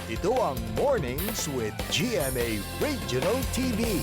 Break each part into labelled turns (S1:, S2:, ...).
S1: Ito ang Mornings with GMA Regional TV.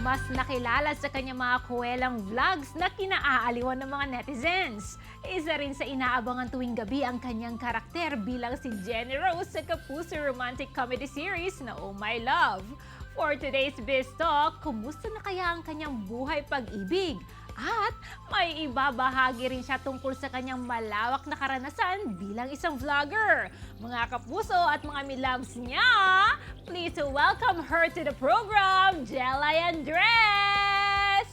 S2: Mas nakilala sa kanyang mga kuwelang vlogs na kinaaaliwan ng mga netizens. Isa rin sa inaabangan tuwing gabi ang kanyang karakter bilang si Jenny Rose sa Kapuso romantic comedy series na Oh My Love. For today's Biz Talk, kumusta na kaya ang kanyang buhay pag-ibig? At may ibabahagi rin siya tungkol sa kanyang malawak na karanasan bilang isang vlogger. Mga kapuso at mga milabs niya, please welcome her to the program, Jelay Andres!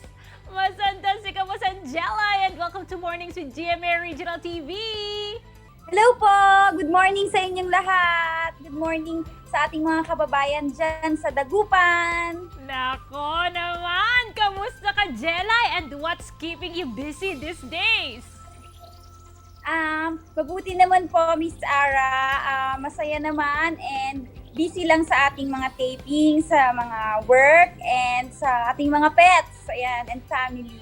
S2: Masantas si Kamusan Jelay and welcome to Mornings with GMA Regional TV!
S3: Hello po! Good morning sa inyong lahat! Good morning sa ating mga kababayan dyan sa Dagupan!
S2: Nako naman! Kamusta ka, Jelay? And what's keeping you busy these days?
S3: Mabuti naman po, Miss Ara. Masaya naman and busy lang sa ating mga taping, sa mga work, and sa ating mga pets, ayan, and family.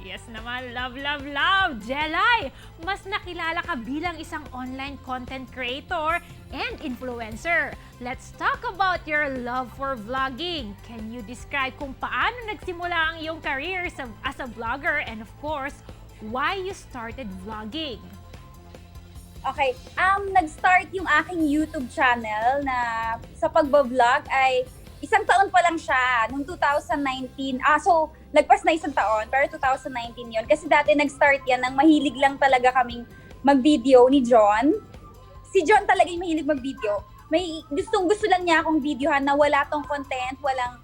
S2: Yes naman, love, love, love! Jelay, mas nakilala ka bilang isang online content creator and influencer. Let's talk about your love for vlogging. Can you describe kung paano nagsimula ang iyong career as a vlogger and of course, why you started vlogging?
S3: Okay, nag-start yung aking YouTube channel na sa pagbablog ay isang taon pa lang siya, noong 2019. So, lagpas na isang taon, pero 2019 yon. Kasi dati nag-start yan nang mahilig lang talaga kaming mag-video ni John. Si John talaga yung mahilig mag-video. May gustong-gusto lang niya akong videohan na wala tong content, walang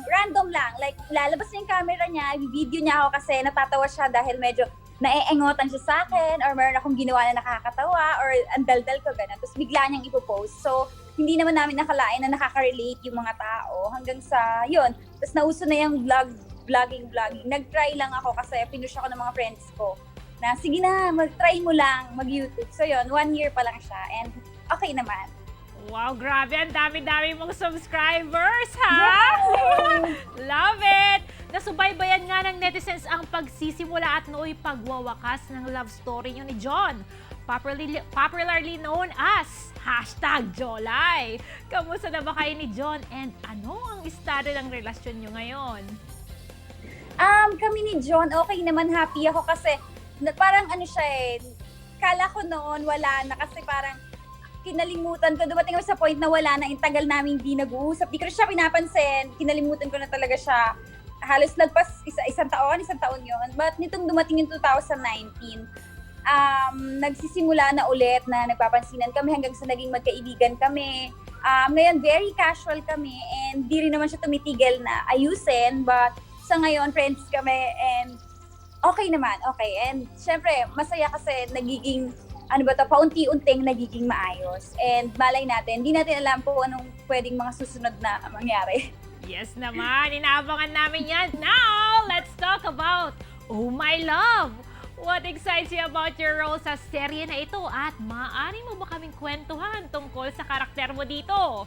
S3: random lang. Like, lalabas niya yung camera niya, i-video niya ako kasi natatawa siya dahil medyo naeengotan siya sa akin or meron akong ginawa na nakakatawa or ang daldal ko, gano'n. Tapos bigla niyang ipopost. So, hindi naman namin nakalain na nakaka-relate yung mga tao hanggang sa yun. Tapos nauso na yung vlogging. Nag-try lang ako kasi pinush ako ng mga friends ko na sige na, mag-try mo lang mag-YouTube. So yun, 1 year pa lang siya and okay naman.
S2: Wow, grabe! Ang dami-dami mong subscribers, ha? Love it! Nasubaybayan nga ng netizens ang pagsisimula at nooy pagwawakas ng love story niyo ni John. Popularly known as #Jolay. Kamusta na ba kayo ni John and ano ang estado ng relasyon niyo ngayon?
S3: Kami ni John, okay naman, happy ako kasi parang ano siya kala ko noon wala na kasi parang kinalimutan ko, dumating ako sa point na wala na, yung tagal namin hindi nag-uusap, di ko siya pinapansin, kinalimutan ko na talaga siya. Halos lagpas isang taon yun. But nitong dumating yung 2019, nagsisimula na ulit na nagpapansinan kami hanggang sa naging magkaibigan kami. Ngayon, very casual kami and di rin naman siya tumitigil na ayusin, but sa ngayon, friends kami and okay naman, okay. And syempre, masaya kasi nagiging paunti-unting nagiging maayos. And malay natin, hindi natin alam po anong pwedeng mga susunod na mangyari.
S2: Yes naman, inaabangan namin yan. Now, let's talk about Oh My Love! What excites you about your role sa serye na ito at maaari mo ba kaming kwentuhan tungkol sa karakter mo dito?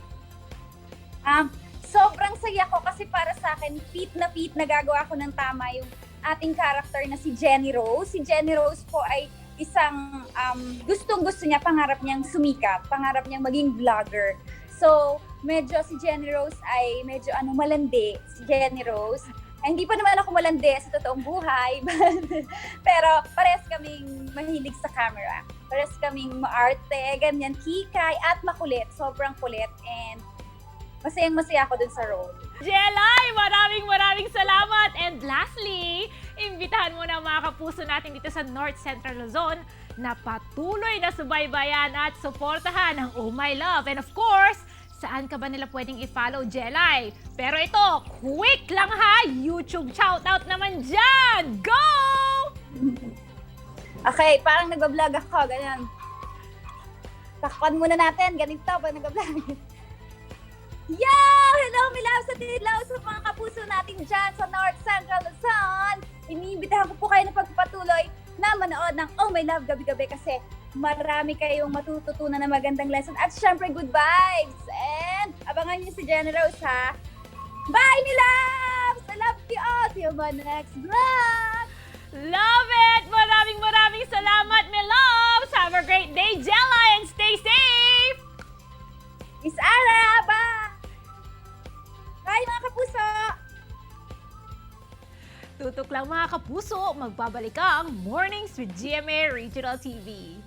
S3: Sobrang saya ko kasi para sa akin, fit na gagawa ko ng tama yung ating character na si Jenny Rose. Si Jenny Rose po ay isang gustong-gusto niya, pangarap niyang sumikat, pangarap niyang maging vlogger. So, medyo si Jenny Rose ay medyo malandi, si Jenny Rose. Ay, hindi pa naman ako malandi sa totoong buhay, pero parehas kaming mahilig sa camera. Parehas kaming maarte, ganyan, kikay, at makulit, sobrang kulit, and masayang-masaya ako dun sa role.
S2: Jelay, maraming salamat! And lastly, imbitahan mo na mga kapuso natin dito sa North Central Luzon na patuloy na subaybayan at suportahan ang Oh My Love. And of course, saan ka ba nila pwedeng i-follow, Jelay? Pero ito, quick lang ha! YouTube shoutout naman dyan! Go!
S3: Okay, parang nag-vlog ako, ganyan. Takpan muna natin, ganito pag nag-vlog. Yo! Hello, milaw sa dilaw sa mga kapuso natin dyan sa North Central Luzon. Iniimbitahan ko po kayo na pagpapatuloy na manood ng Oh My Love gabi-gabi kasi marami kayong matututunan na magandang lesson at syempre good vibes. And abangan niyo si Jenny Rose ha. Bye, mi loves! I love you all. See you on my next vlog.
S2: Love it! Maraming Tutok lang mga kapuso, magbabalik ang Mornings with GMA Regional TV.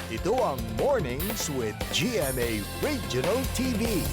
S1: Ito ang Mornings with GMA Regional TV.